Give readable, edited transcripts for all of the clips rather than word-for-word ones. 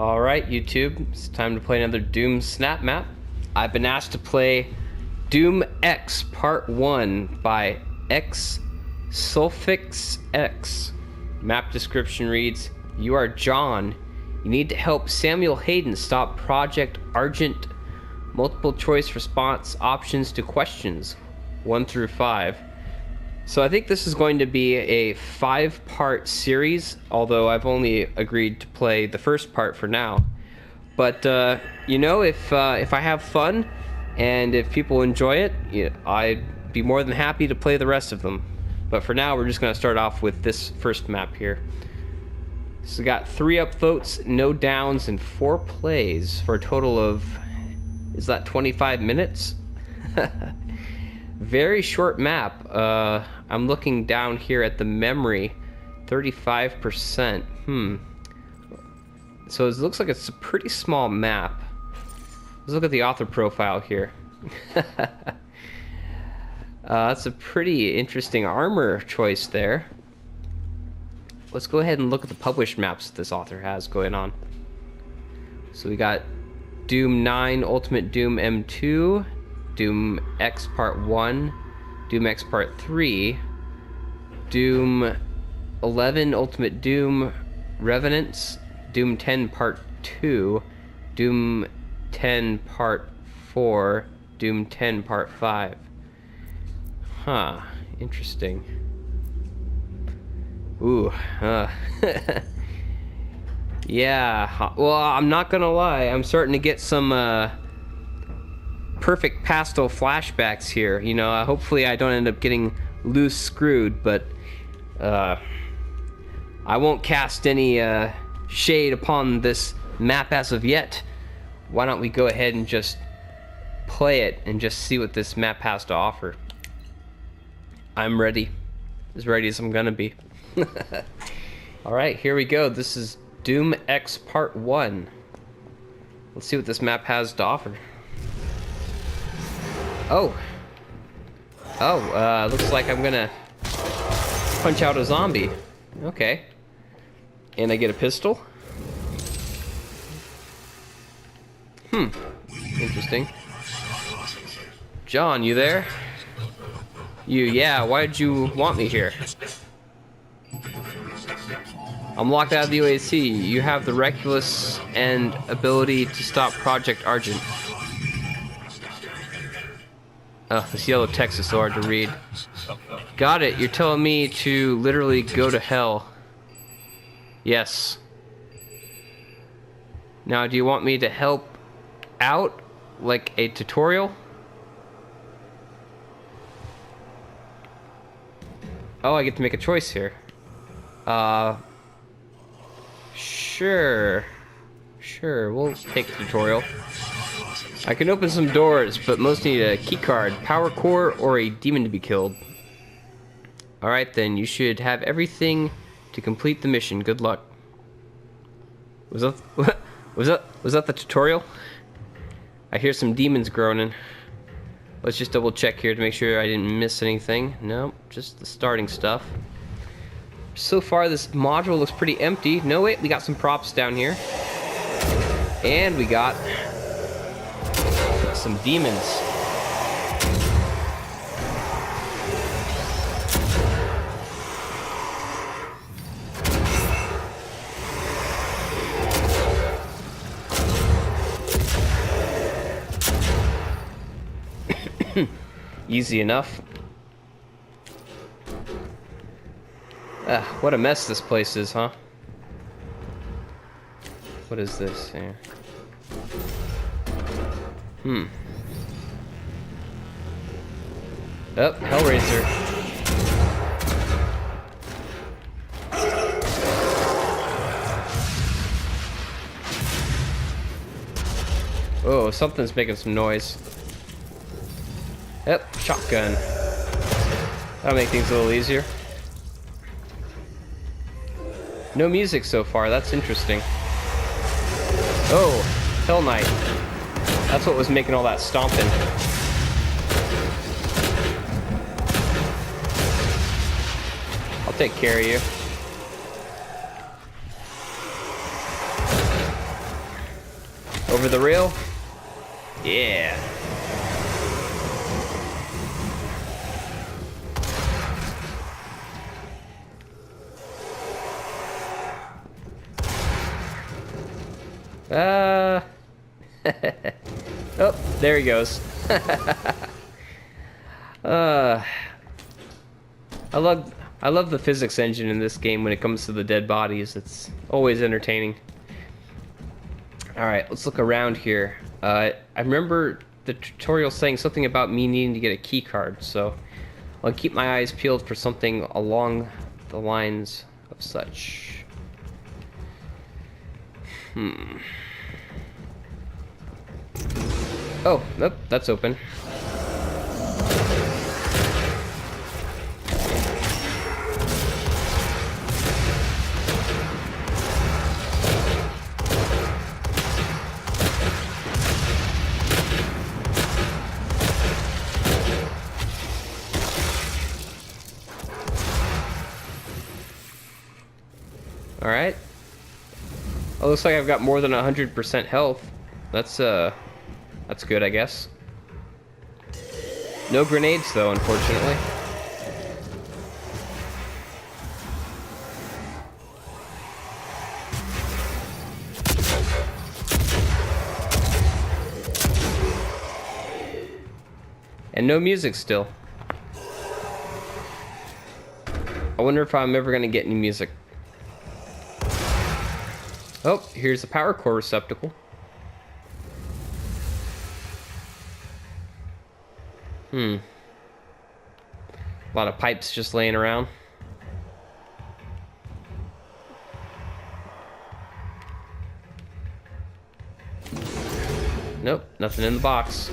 Alright, YouTube, it's time to play another Doom Snapmap. I've been asked to play Doom X Part 1 by XSulphixX. Map description reads, "You are John. You need to help Samuel Hayden stop Project Argent. Multiple choice response options to questions 1 through 5. So I think this is going to be a 5-part series, although I've only agreed to play the first part for now. But you know, if I have fun and if people enjoy it, I'd be more than happy to play the rest of them. But for now, we're just going to start off with this first map here. So we got 3 upvotes, no downs, and 4 plays for a total of, is that 25 minutes? Very short map. I'm looking down here at the memory, 35%. So it looks like it's a pretty small map. Let's look at the author profile here. That's a pretty interesting armor choice there. Let's go ahead and look at the published maps this author has going on. So we got Doom 9 Ultimate Doom M2, Doom X Part 1, Doom X Part 3, Doom 11 Ultimate Doom Revenants, Doom 10 Part 2, Doom 10 Part 4, Doom 10 Part 5. Huh, interesting. Ooh, yeah, well, I'm not gonna lie, I'm starting to get some perfect pastel flashbacks here. You know, hopefully I don't end up getting loose screwed, but I won't cast any shade upon this map as of yet. Why don't we go ahead and just play it and just see what this map has to offer. I'm ready. As ready as I'm gonna be. Alright, here we go. This is Doom X Part 1. Let's see what this map has to offer. Looks like I'm gonna punch out a zombie. Okay. And I get a pistol. Interesting. John, you there? Yeah, why'd you want me here? I'm locked out of the UAC. You have the reckless and ability to stop Project Argent. This yellow text is so hard to read. Got it. You're telling me to literally go to hell. Yes. Now, do you want me to help out? Like a tutorial? Oh, I get to make a choice here. Sure, we'll take the tutorial. I can open some doors, but most need a keycard, power core, or a demon to be killed. Alright then, you should have everything to complete the mission. Good luck. Was that the tutorial? I hear some demons groaning. Let's just double check here to make sure I didn't miss anything. Nope, just the starting stuff. So far, this module looks pretty empty. No, wait, we got some props down here. And we got some demons. Easy enough. What a mess this place is, huh? What is this here? Oh, Hellraiser. Oh, something's making some noise. Yep, shotgun. That'll make things a little easier. No music so far, that's interesting. Oh, Hell Knight. That's what was making all that stomping. I'll take care of you. Over the rail. Yeah. Oh, there he goes. I love the physics engine in this game when it comes to the dead bodies. It's always entertaining. Alright, let's look around here. I remember the tutorial saying something about me needing to get a key card, so I'll keep my eyes peeled for something along the lines of such. Oh, nope, that's open. Alright. Oh, looks like I've got more than 100% health. That's good, I guess. No grenades, though, unfortunately. And no music still. I wonder if I'm ever gonna get any music. Oh, here's a power core receptacle. A lot of pipes just laying around. Nope, nothing in the box.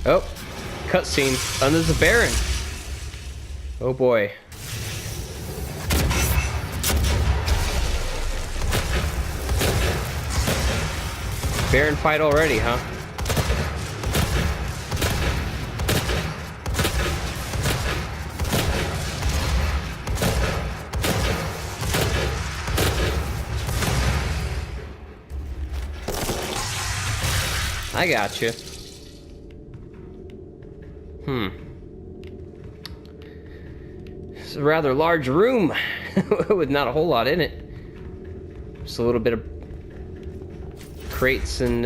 Oh, cutscene. Under the Baron. Oh boy. Baron fight already, huh? I got you. It's a rather large room with not a whole lot in it. Just a little bit of crates and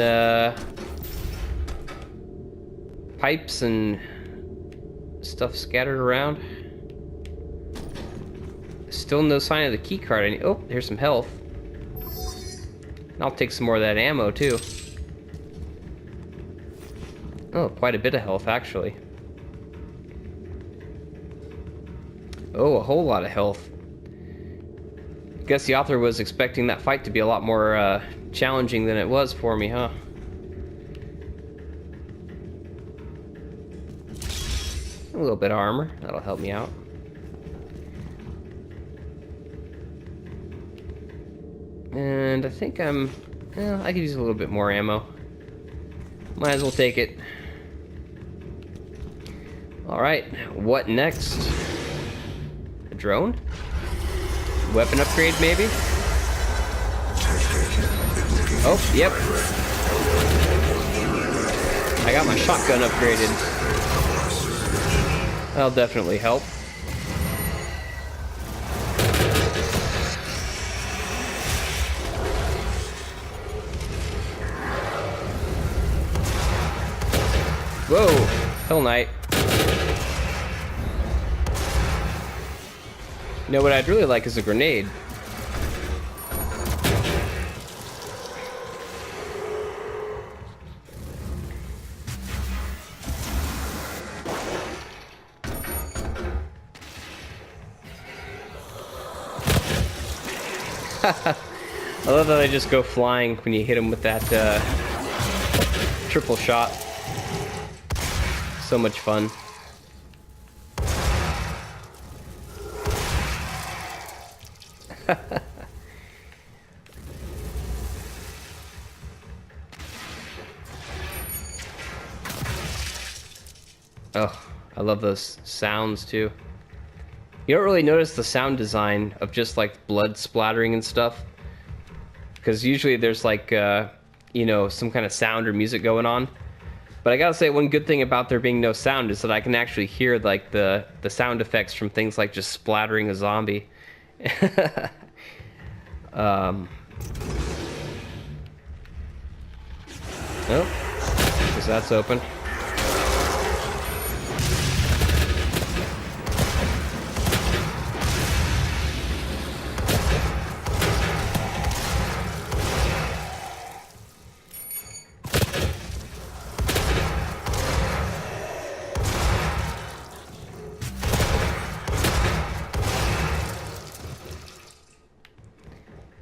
pipes and stuff scattered around. Still no sign of the key card. Oh, here's some health. I'll take some more of that ammo too. Oh, quite a bit of health actually. Oh, a whole lot of health. I guess the author was expecting that fight to be a lot more challenging than it was for me, huh? A little bit of armor, that'll help me out. And I think I could use a little bit more ammo. Might as well take it. Alright, what next? A drone? Weapon upgrade, maybe? Oh, yep. I got my shotgun upgraded. That'll definitely help. Whoa, Hell Knight. You know what I'd really like is a grenade. I love how they just go flying when you hit them with that triple shot. So much fun. Oh, I love those sounds too. You don't really notice the sound design of just like blood splattering and stuff, because usually there's like you know, some kind of sound or music going on. But I gotta say, one good thing about there being no sound is that I can actually hear like the sound effects from things like just splattering a zombie. Oh, because that's open.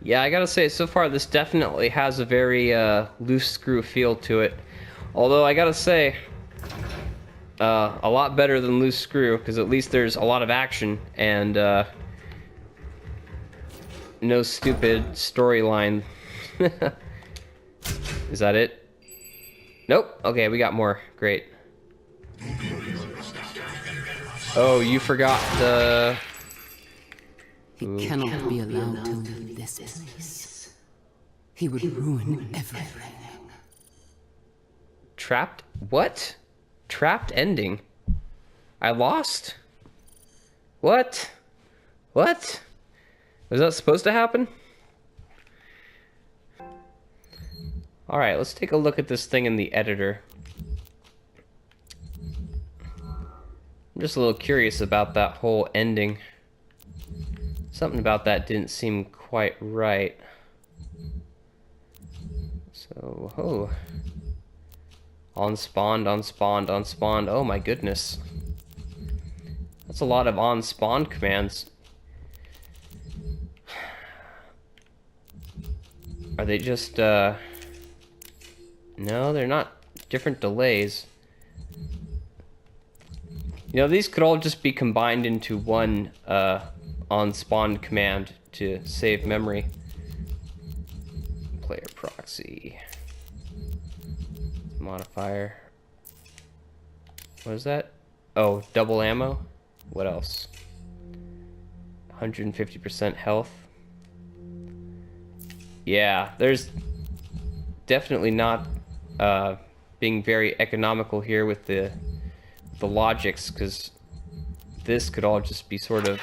Yeah, I gotta say, so far this definitely has a very loose screw feel to it. Although I gotta say, a lot better than loose screw, because at least there's a lot of action and no stupid storyline. Is that it? Nope. Okay, we got more. Great. Oh, you forgot the... He cannot be allowed to leave this place. He would ruin everything. Trapped? What? Trapped ending? I lost? What? What? Was that supposed to happen? Alright, let's take a look at this thing in the editor. I'm just a little curious about that whole ending. Something about that didn't seem quite right. So, oh. On-spawned, on-spawned, on-spawned. Oh my goodness. That's a lot of on-spawned commands. Are they just, No, they're not different delays. You know, these could all just be combined into one, on-spawn command to save memory. Player proxy. Modifier. What is that? Oh, double ammo? What else? 150% health. Yeah, there's definitely not being very economical here with the logics, because this could all just be sort of...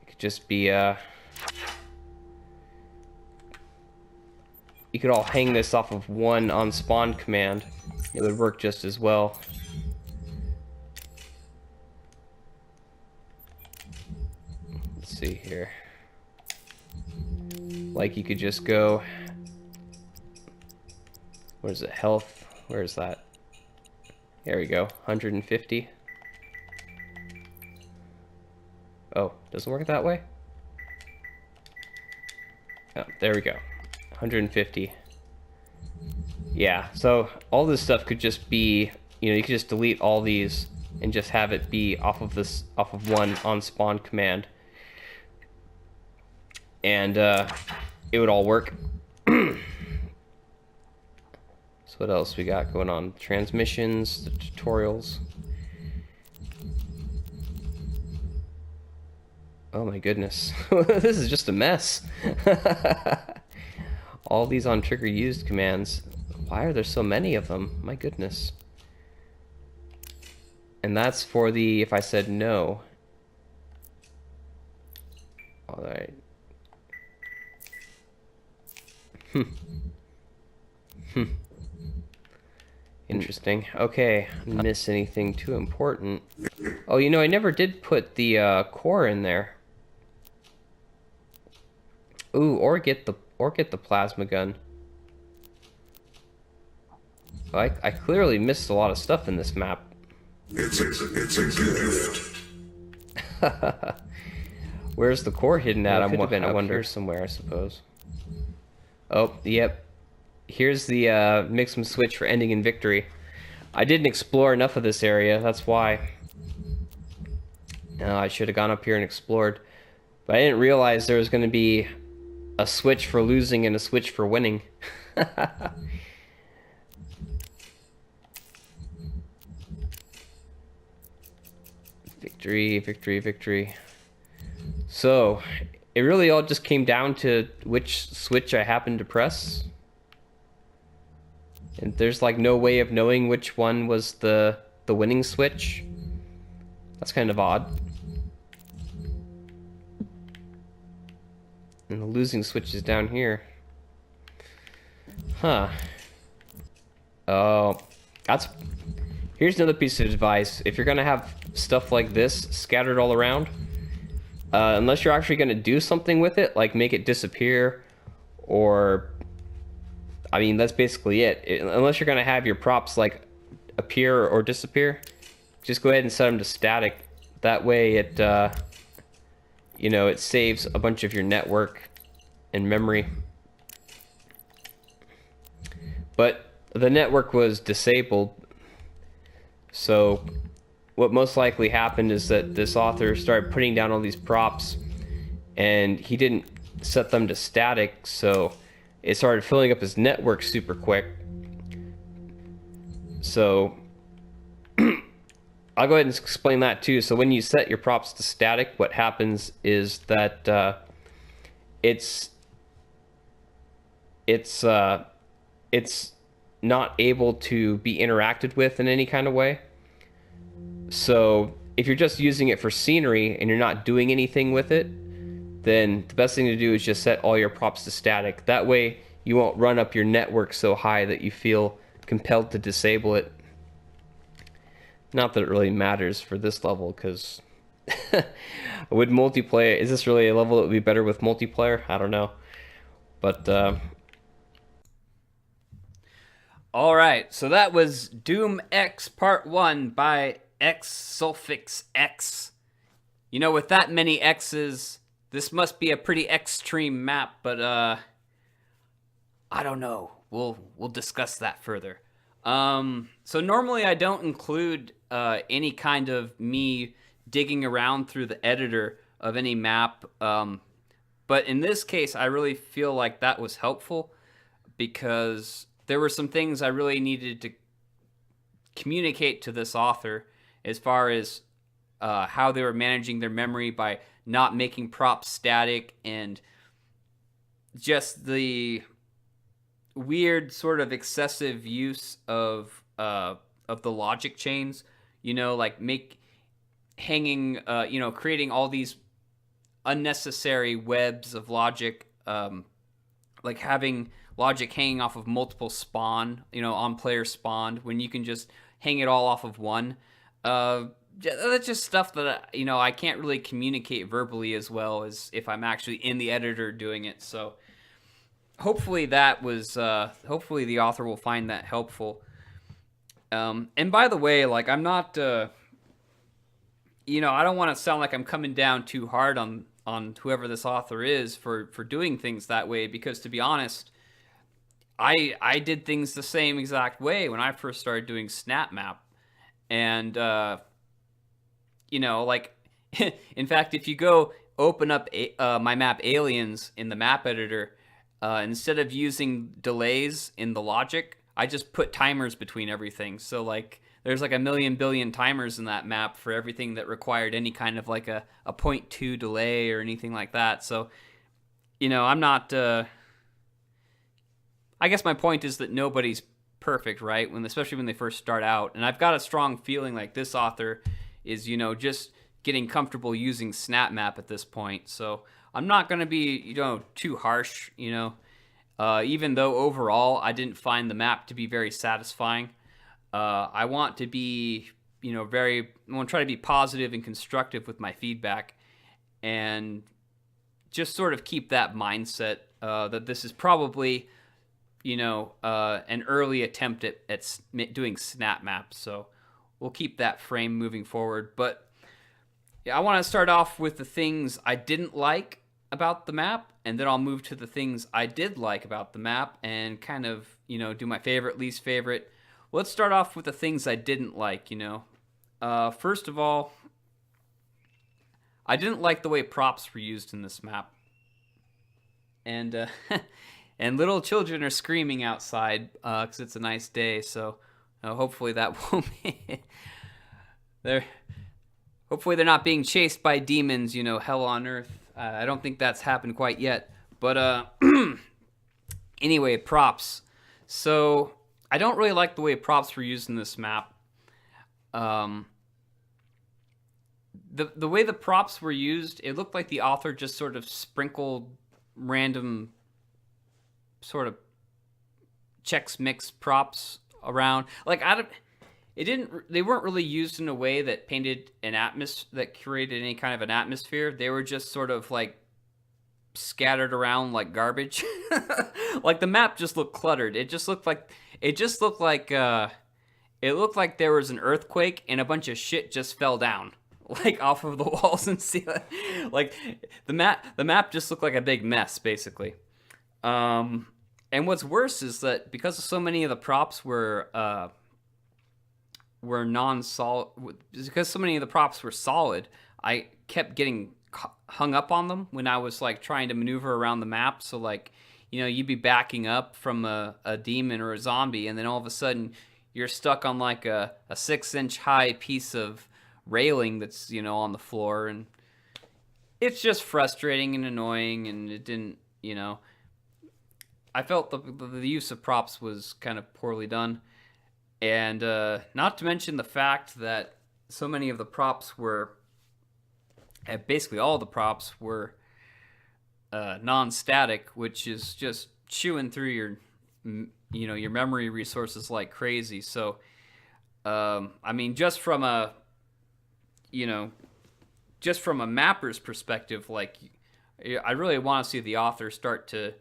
It could just be, you could all hang this off of one on-spawn command. It would work just as well. Let's see here. Like you could just go... What is it? Health? Where is that? There we go. 150. Oh, doesn't work that way? Oh, there we go. 150. Yeah, so all this stuff could just be, you know, you could just delete all these and just have it be off of one on-spawn command. And it would all work. So what else we got going on? Transmissions, the tutorials. Oh my goodness. This is just a mess. All these on trigger used commands. Why are there so many of them? My goodness. And that's for the, if I said no. Alright. Interesting. Okay, miss anything too important. Oh, you know, I never did put the core in there. Ooh, or get the plasma gun. I clearly missed a lot of stuff in this map. It's a gift. Where's the core hidden at? I wonder somewhere, I suppose. Oh, yep. Here's the Mix'em switch for ending in victory. I didn't explore enough of this area, that's why. I should have gone up here and explored. But I didn't realize there was going to be a switch for losing and a switch for winning. Victory, victory, victory. So, it really all just came down to which switch I happened to press. And there's like no way of knowing which one was the winning switch. That's kind of odd. And the losing switch is down here. Huh. Oh, here's another piece of advice. If you're gonna have stuff like this scattered all around, unless you're actually gonna do something with it, like make it disappear, or, I mean, that's basically it. Unless you're gonna have your props like appear or disappear, just go ahead and set them to static. That way it, you know, it saves a bunch of your network and memory. But the network was disabled, so what most likely happened is that this author started putting down all these props, and he didn't set them to static, so it started filling up his network super quick. So I'll go ahead and explain that too. So when you set your props to static, what happens is that it's not able to be interacted with in any kind of way. So if you're just using it for scenery and you're not doing anything with it, then the best thing to do is just set all your props to static. That way you won't run up your network so high that you feel compelled to disable it. Not that it really matters for this level, because would multiplayer, is this really a level that would be better with multiplayer? I don't know. But all right, so that was Doom X Part 1 by XSulphixX. You know, with that many X's, this must be a pretty extreme map, but I don't know. We'll discuss that further. So normally I don't include any kind of me digging around through the editor of any map, but in this case I really feel like that was helpful, because there were some things I really needed to communicate to this author as far as how they were managing their memory by not making props static, and just the weird sort of excessive use of the logic chains, you know, like creating all these unnecessary webs of logic, like having logic hanging off of multiple spawn, you know, on player spawned, when you can just hang it all off of one. That's just stuff that, you know, I can't really communicate verbally as well as if I'm actually in the editor doing it. So hopefully that was, hopefully the author will find that helpful. And by the way, like, I'm not, you know, I don't want to sound like I'm coming down too hard on whoever this author is for doing things that way, because to be honest, I did things the same exact way when I first started doing Snapmap. And, you know, like, in fact, if you go open up my map Aliens in the map editor, instead of using delays in the logic, I just put timers between everything. So, like, there's like a million billion timers in that map for everything that required any kind of like a 0.2 delay or anything like that. So, you know, I'm not, I guess my point is that nobody's perfect, right? Especially when they first start out. And I've got a strong feeling like this author is, you know, just getting comfortable using Snapmap at this point. So I'm not going to be, you know, too harsh, you know, even though overall I didn't find the map to be very satisfying. I want to be, you know, I want to try to be positive and constructive with my feedback, and just sort of keep that mindset that this is probably, you know, an early attempt at doing Snapmap. So we'll keep that frame moving forward. But yeah, I want to start off with the things I didn't like about the map, and then I'll move to the things I did like about the map, and kind of, you know, do my favorite, least favorite. let's start off with the things I didn't like, First of all, I didn't like the way props were used in this map. And and little children are screaming outside because it's a nice day, so hopefully that won't be... Hopefully they're not being chased by demons, hell on earth. I don't think that's happened quite yet. But anyway, props. So I don't really like the way props were used in this map. The way the props were used, it looked like the author just sort of sprinkled random sort of Chex Mix props around. Like they weren't really used in a way that painted an that created any kind of an atmosphere. They were just sort of like scattered around like garbage. Like the map just looked cluttered. It looked like there was an earthquake and a bunch of shit just fell down like off of the walls and ceiling. Like the map just looked like a big mess basically. And what's worse is that because so many of the props were non-solid, because so many of the props were solid, I kept getting hung up on them when I was like trying to maneuver around the map. So like, you'd be backing up from a demon or a zombie, and then all of a sudden you're stuck on like a 6-inch high piece of railing that's, on the floor, and it's just frustrating and annoying, and it didn't, I felt the use of props was kind of poorly done. And not to mention the fact that so many of the props were, basically all the props were non-static, which is just chewing through your memory resources like crazy. So, I mean, just from a mapper's perspective, like, I really want to see the author start to,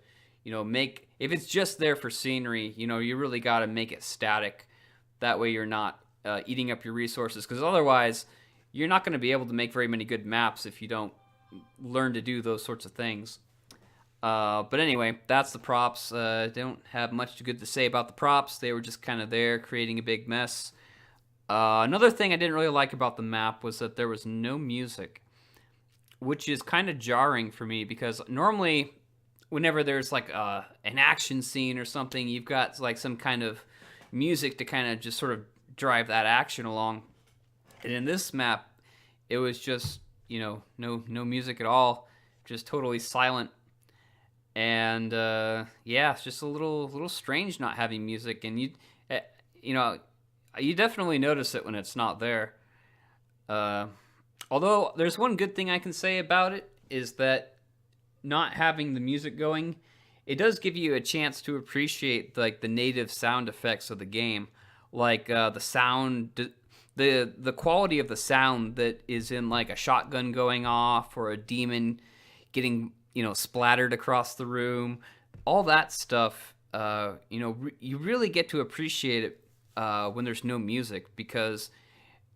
if it's just there for scenery, you really got to make it static. That way you're not eating up your resources, because otherwise you're not going to be able to make very many good maps if you don't learn to do those sorts of things. But anyway, that's the props. Don't have much good to say about the props. They were just kind of there creating a big mess. Another thing I didn't really like about the map was that there was no music, which is kind of jarring for me, because normally whenever there's like an action scene or something, you've got like some kind of music to kind of just sort of drive that action along. And in this map, it was just, no music at all, just totally silent. And yeah, it's just a little strange not having music. And you definitely notice it when it's not there. Although there's one good thing I can say about it, is that not having the music going, it does give you a chance to appreciate like the native sound effects of the game, like the sound, the quality of the sound that is in like a shotgun going off or a demon getting splattered across the room. All that stuff, you really get to appreciate it when there's no music, because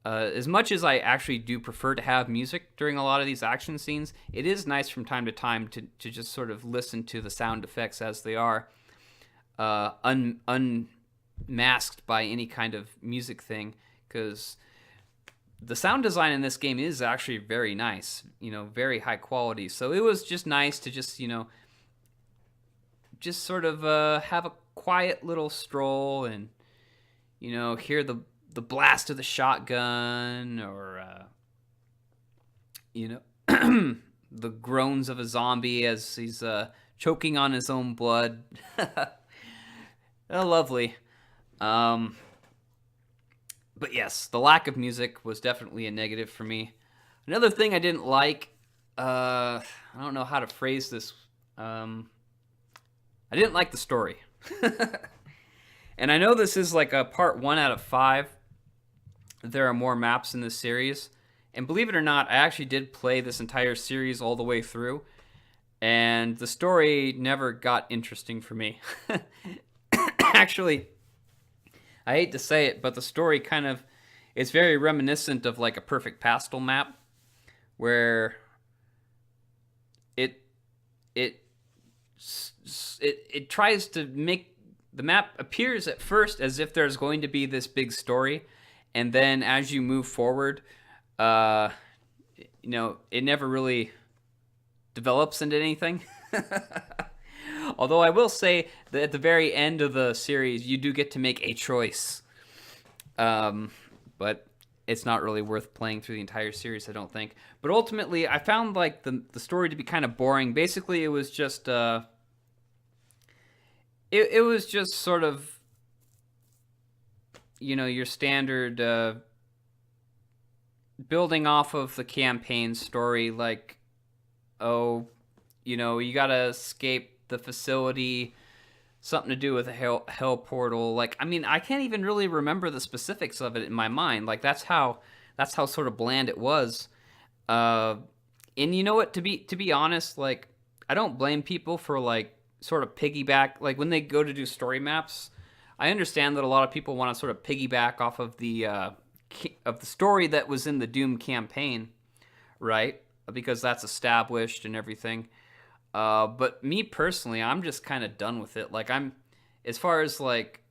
as much as I actually do prefer to have music during a lot of these action scenes, it is nice from time to time to just sort of listen to the sound effects as they are, unmasked by any kind of music thing, because the sound design in this game is actually very nice, very high quality. So it was just nice to just, just sort of have a quiet little stroll and, hear the blast of the shotgun, or the groans of a zombie as he's choking on his own blood. Lovely. But yes, the lack of music was definitely a negative for me. Another thing I didn't like, I don't know how to phrase this. I didn't like the story. And I know this is like a part 1 out of 5. There are more maps in this series. And believe it or not, I actually did play this entire series all the way through. And the story never got interesting for me. Actually, I hate to say it, but the story kind of, it's very reminiscent of like a Perfect Pastel map, where it tries to make the map appears at first as if there's going to be this big story, and then as you move forward, it never really develops into anything. Although I will say that at the very end of the series, you do get to make a choice. But it's not really worth playing through the entire series, I don't think. But ultimately, I found like the story to be kind of boring. Basically, it was just it was just sort of, your standard building off of the campaign story, like, you gotta escape the facility, something to do with a hell portal. Like, I mean, I can't even really remember the specifics of it in my mind. Like, that's how sort of bland it was. And you know what? To be honest, like, I don't blame people for like sort of piggyback. Like when they go to do story maps, I understand that a lot of people want to sort of piggyback off of the story that was in the Doom campaign, right? Because that's established and everything. But me personally, I'm just kind of done with it. Like, as far as like,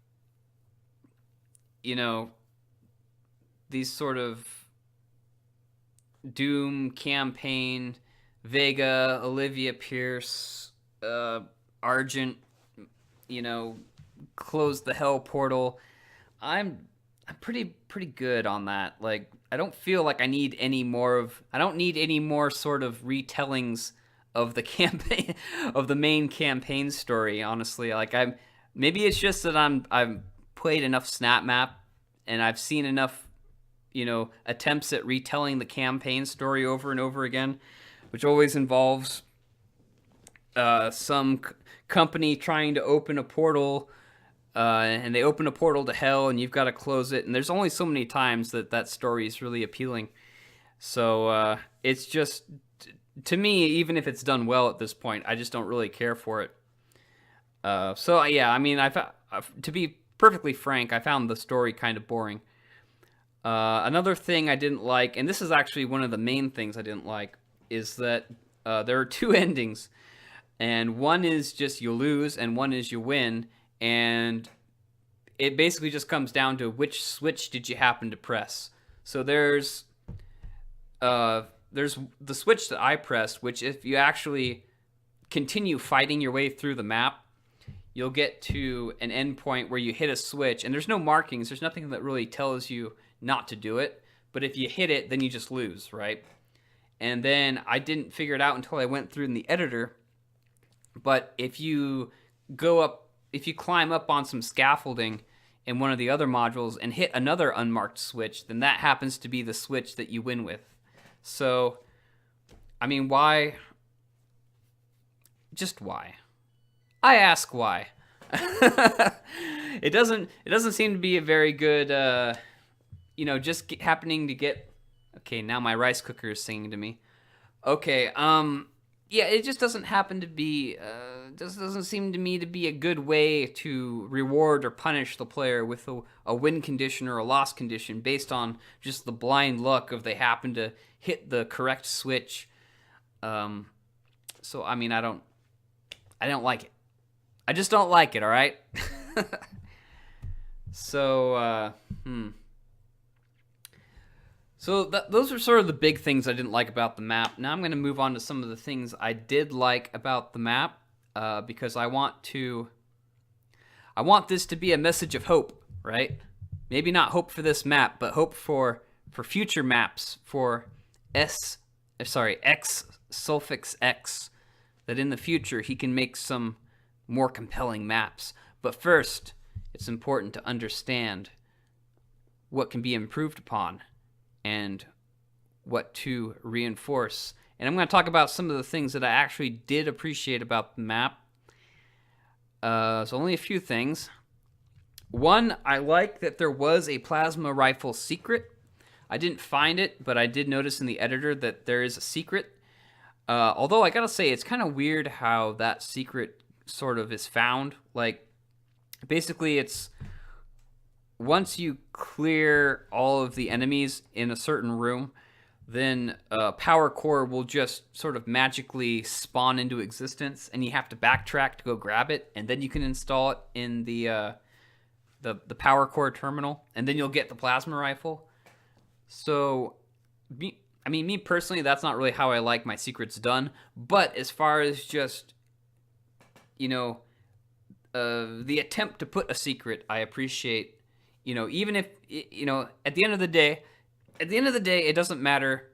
these sort of Doom campaign, Vega, Olivia Pierce, Argent, close the hell portal. I'm pretty good on that. Like, I don't feel like I don't need any more sort of retellings of the campaign, of the main campaign story, honestly. Like, maybe it's just that I've played enough Snapmap and I've seen enough, attempts at retelling the campaign story over and over again, which always involves some company trying to open a portal, and they open a portal to hell and you've got to close it, and there's only so many times that story is really appealing. So it's just, to me, even if it's done well at this point, I just don't really care for it. So yeah, I mean, to be perfectly frank, I found the story kind of boring. Another thing I didn't like, and this is actually one of the main things I didn't like, is that there are two endings, and one is just you lose and one is you win, and it basically just comes down to which switch did you happen to press. So there's the switch that I pressed, which if you actually continue fighting your way through the map, you'll get to an endpoint where you hit a switch, and there's no markings, there's nothing that really tells you not to do it, but if you hit it, then you just lose, right? And then I didn't figure it out until I went through in the editor, but if you climb up on some scaffolding in one of the other modules and hit another unmarked switch, then that happens to be the switch that you win with. So, I mean, why? Just why? I ask why. It doesn't seem to be a very good, just happening to get. Okay, now my rice cooker is singing to me. Okay, yeah, it just doesn't happen to be. Just doesn't seem to me to be a good way to reward or punish the player with a win condition or a loss condition based on just the blind luck of they happen to hit the correct switch. So I mean, I don't like it. I just don't like it. All right. So So those are sort of the big things I didn't like about the map. Now I'm going to move on to some of the things I did like about the map, because I want this to be a message of hope, right? Maybe not hope for this map, but hope for future maps for XSulphixX, that in the future he can make some more compelling maps. But first, it's important to understand what can be improved upon and what to reinforce. And I'm going to talk about some of the things that I actually did appreciate about the map. So only a few things. One, I like that there was a plasma rifle secret. I didn't find it, but I did notice in the editor that there is a secret. Although I gotta say, it's kind of weird how that secret sort of is found. Like, basically it's once you clear all of the enemies in a certain room, then a power core will just sort of magically spawn into existence, and you have to backtrack to go grab it, and then you can install it in the power core terminal, and then you'll get the plasma rifle. So, me personally, that's not really how I like my secrets done. But as far as just, the attempt to put a secret, I appreciate. Even if at the end of the day, it doesn't matter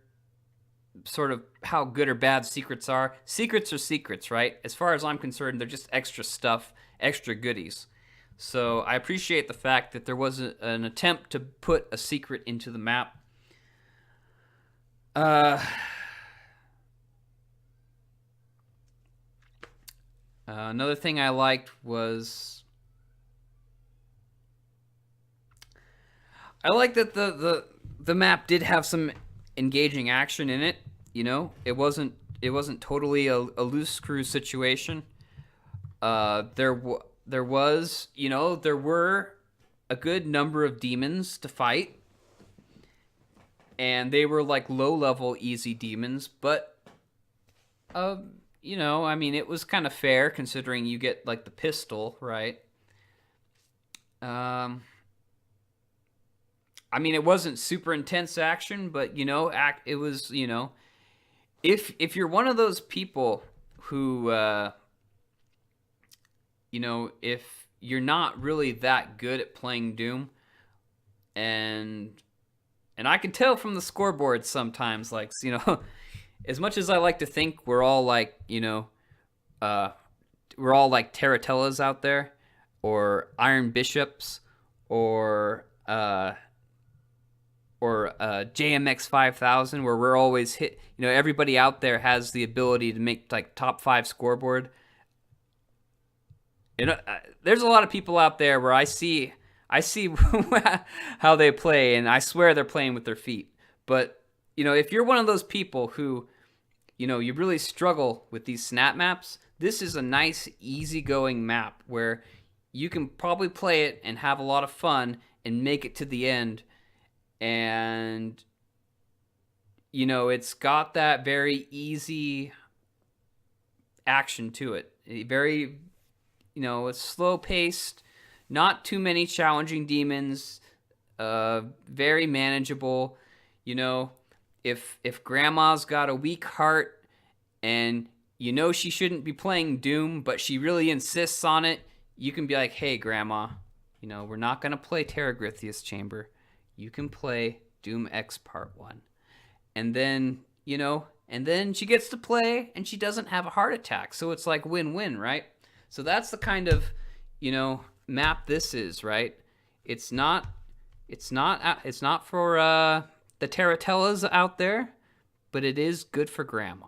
sort of how good or bad secrets are. Secrets are secrets, right? As far as I'm concerned, they're just extra stuff, extra goodies. So I appreciate the fact that there was an attempt to put a secret into the map. Another thing I liked was I like that the map did have some engaging action in it. It wasn't totally a loose screw situation. There were a good number of demons to fight, and they were like low level easy demons, but it was kind of fair considering you get like the pistol, right? It wasn't super intense action, but it was, if you're one of those people who if you're not really that good at playing Doom, and I can tell from the scoreboard sometimes, like, as much as I like to think we're all like, we're all like Taratellas out there, or Iron Bishops, or JMX 5000, where we're always hit. Everybody out there has the ability to make like top 5 scoreboard. There's a lot of people out there where I see how they play, and I swear they're playing with their feet. But if you're one of those people who, you really struggle with these snap maps, this is a nice, easygoing map where you can probably play it and have a lot of fun and make it to the end. And it's got that very easy action to it. Very, it's slow paced, not too many challenging demons, very manageable. If grandma's got a weak heart and she shouldn't be playing Doom, but she really insists on it, you can be like, hey grandma, we're not going to play Terragrithius Chamber. You can play Doom X Part 1. And then, and then she gets to play and she doesn't have a heart attack. So it's like win-win, right? So that's the kind of, map this is, right? It's not for the Taratellas out there, but it is good for grandma.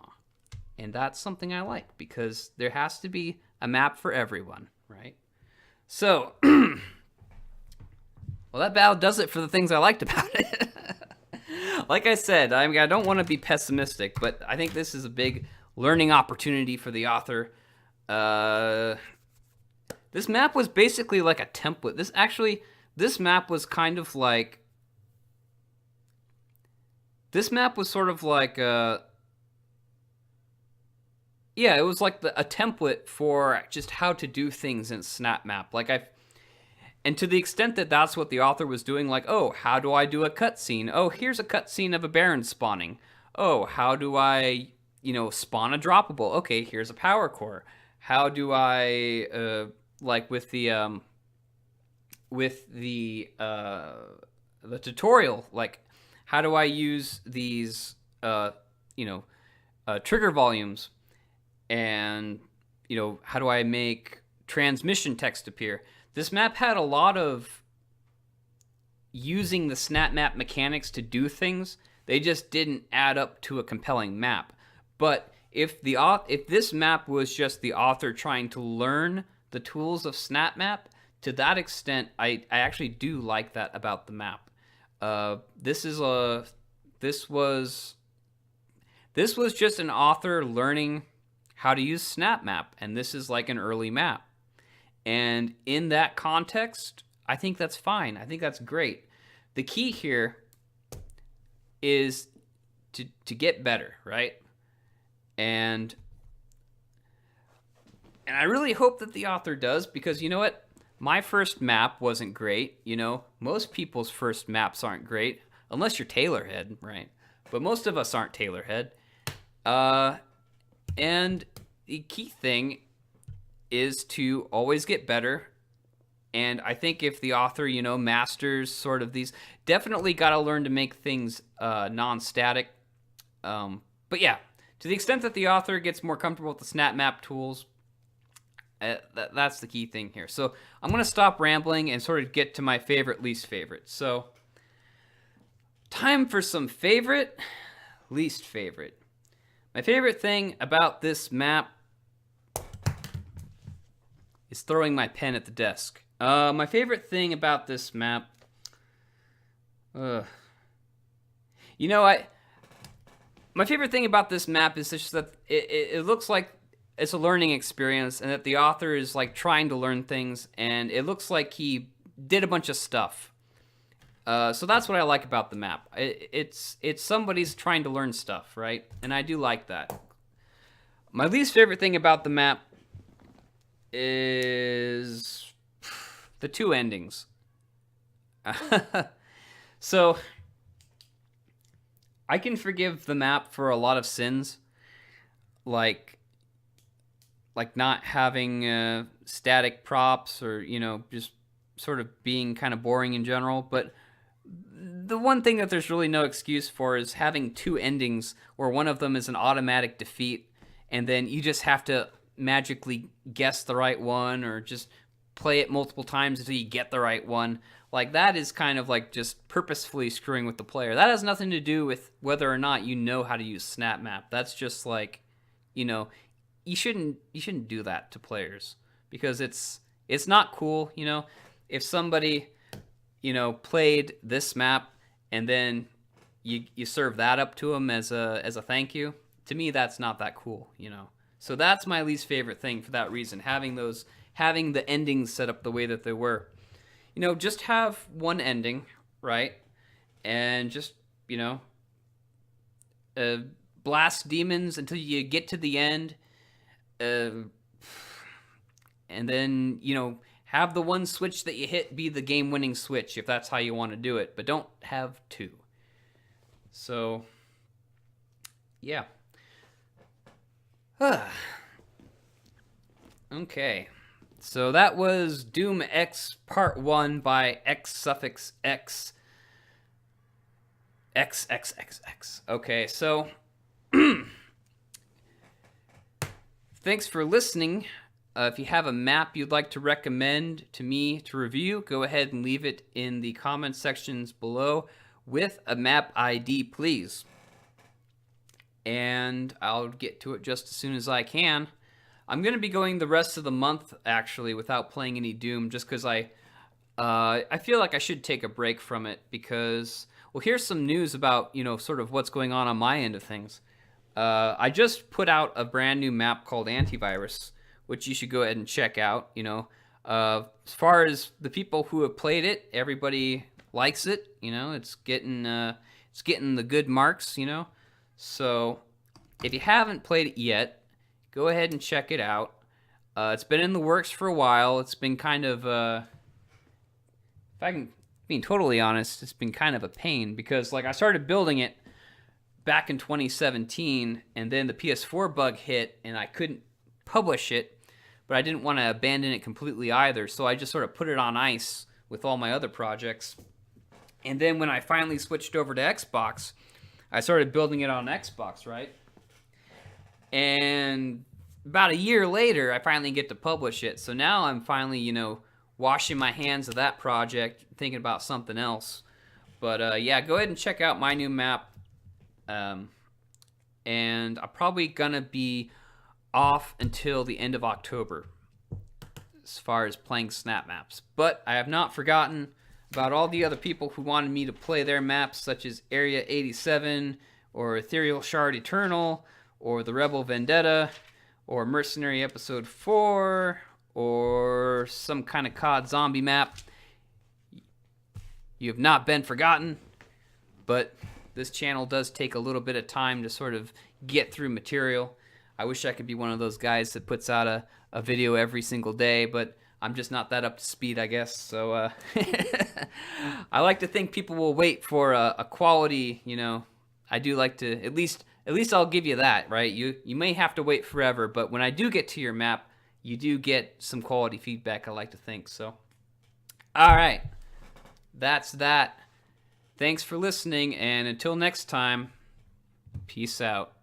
And that's something I like, because there has to be a map for everyone, right? So, well, that battle does it for the things I liked about it. Like I said, I don't want to be pessimistic, but I think this is a big learning opportunity for the author. This map was basically like a template. This map was kind of like... This map was sort of like it was like a template for just how to do things in Snapmap. And to the extent that that's what the author was doing, like, oh, how do I do a cutscene? Oh, here's a cutscene of a Baron spawning. Oh, how do I, spawn a droppable? Okay, here's a power core. How do I, with the tutorial, like, how do I use these, trigger volumes? And, how do I make transmission text appear? This map had a lot of using the Snapmap mechanics to do things. They just didn't add up to a compelling map. But if this map was just the author trying to learn the tools of Snapmap, to that extent, I actually do like that about the map. This was just an author learning how to use Snapmap, and this is like an early map. And in that context, I think that's fine. I think that's great. The key here is to get better, right? And I really hope that the author does, because you know what? My first map wasn't great. You know, most people's first maps aren't great, unless you're Taylorhead, right? But most of us aren't Taylorhead. And the key thing is to always get better. And I think if the author, you know, masters sort of these, definitely got to learn to make things non-static. But yeah, to the extent that the author gets more comfortable with the Snapmap tools, that's the key thing here. So I'm going to stop rambling and sort of get to my favorite, least favorite. So time for some favorite, least favorite. My favorite thing about this map is throwing my pen at the desk. My favorite thing about this map, my favorite thing about this map is just that it looks like it's a learning experience, and that the author is like trying to learn things, and it looks like he did a bunch of stuff. So that's what I like about the map. It's somebody's trying to learn stuff, right? And I do like that. My least favorite thing about the map is the two endings. So I can forgive the map for a lot of sins, like not having static props, or, you know, just sort of being kind of boring in general. But the one thing that there's really no excuse for is having two endings where one of them is an automatic defeat, and then you just have to magically guess the right one, or just play it multiple times until you get the right one. Like, that is kind of like just purposefully screwing with the player. That has nothing to do with whether or not you know how to use Snapmap. That's just like, you know, you shouldn't do that to players, because it's not cool. You know, if somebody, you know, played this map and then you serve that up to them as a thank you, to me that's not that cool, you know. So that's my least favorite thing for that reason, having the endings set up the way that they were. You know, just have one ending, right? And just, you know, blast demons until you get to the end. And then, you know, have the one switch that you hit be the game-winning switch, if that's how you want to do it. But don't have two. So, yeah. Okay. So that was Doom X Part 1 by XSulphixX. XXXX. Okay, so thanks for listening. If you have a map you'd like to recommend to me to review, go ahead and leave it in the comment sections below with a map ID, please. And I'll get to it just as soon as I can. I'm going to be going the rest of the month, actually, without playing any Doom, just because I feel like I should take a break from it, because, well, here's some news about, you know, sort of what's going on my end of things. I just put out a brand new map called Antivirus, which you should go ahead and check out. You know, as far as the people who have played it, everybody likes it. You know, it's getting the good marks. You know, so if you haven't played it yet, go ahead and check it out. It's been in the works for a while. It's been kind of, if I can be totally honest, it's been kind of a pain, because like I started building it back in 2017, and then the PS4 bug hit, and I couldn't publish it, but I didn't want to abandon it completely either, so I just sort of put it on ice with all my other projects. And then when I finally switched over to Xbox, I started building it on Xbox, right? And about a year later, I finally get to publish it. So now I'm finally, you know, washing my hands of that project, thinking about something else. But yeah, go ahead and check out my new map. And I'm probably going to be off until the end of October as far as playing Snap Maps. But I have not forgotten about all the other people who wanted me to play their maps, such as Area 87, or Ethereal Shard Eternal, or The Rebel Vendetta, or Mercenary Episode 4, or some kind of COD zombie map. You have not been forgotten, but this channel does take a little bit of time to sort of get through material. I wish I could be one of those guys that puts out a video every single day, but I'm just not that up to speed, I guess. So I like to think people will wait for a quality, you know. I do like to, at least I'll give you that, right? You may have to wait forever, but when I do get to your map, you do get some quality feedback, I like to think. So, all right, that's that. Thanks for listening, and until next time, peace out.